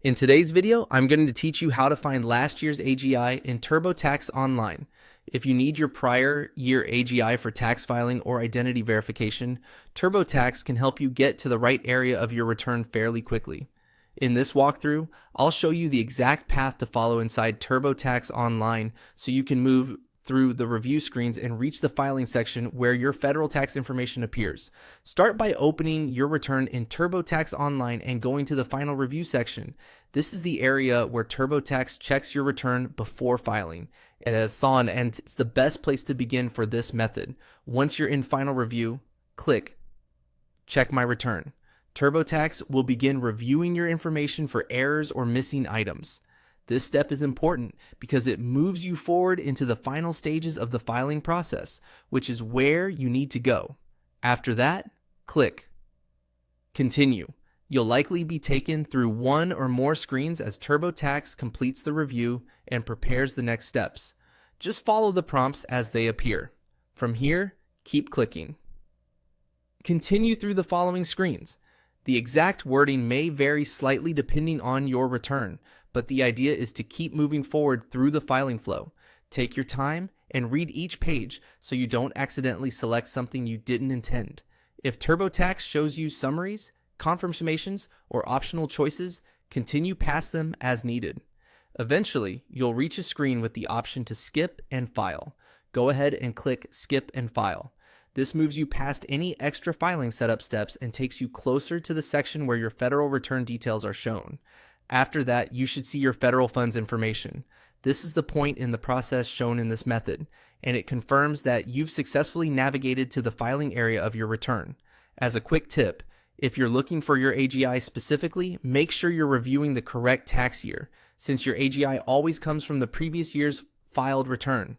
In today's video, I'm going to teach you how to find last year's AGI in TurboTax Online. If you need your prior year AGI for tax filing or identity verification, TurboTax can help you get to the right area of your return fairly quickly. In this walkthrough, I'll show you the exact path to follow inside TurboTax Online so you can move through the review screens and reach the filing section where your federal tax information appears. Start by opening your return in TurboTax Online and going to the final review section. This is the area where TurboTax checks your return before filing. It has SON and it's the best place to begin for this method. Once you're in final review, click Check My Return. TurboTax will begin reviewing your information for errors or missing items. This step is important because it moves you forward into the final stages of the filing process, which is where you need to go. After that, click Continue. You'll likely be taken through one or more screens as TurboTax completes the review and prepares the next steps. Just follow the prompts as they appear. From here, keep clicking. Continue through the following screens. The exact wording may vary slightly depending on your return, but the idea is to keep moving forward through the filing flow. Take your time and read each page so you don't accidentally select something you didn't intend. If TurboTax shows you summaries, confirmations, or optional choices, continue past them as needed. Eventually, you'll reach a screen with the option to skip and file. Go ahead and click Skip and File. This moves you past any extra filing setup steps and takes you closer to the section where your federal return details are shown. After that, you should see your federal funds information. This is the point in the process shown in this method, and it confirms that you've successfully navigated to the filing area of your return. As a quick tip, if you're looking for your AGI specifically, make sure you're reviewing the correct tax year, since your AGI always comes from the previous year's filed return.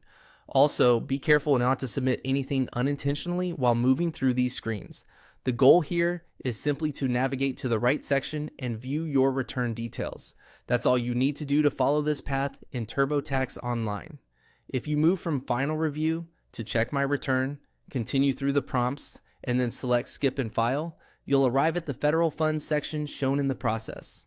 Also, be careful not to submit anything unintentionally while moving through these screens. The goal here is simply to navigate to the right section and view your return details. That's all you need to do to follow this path in TurboTax Online. If you move from Final Review to Check My Return, continue through the prompts, and then select Skip and File, you'll arrive at the Federal Funds section shown in the process.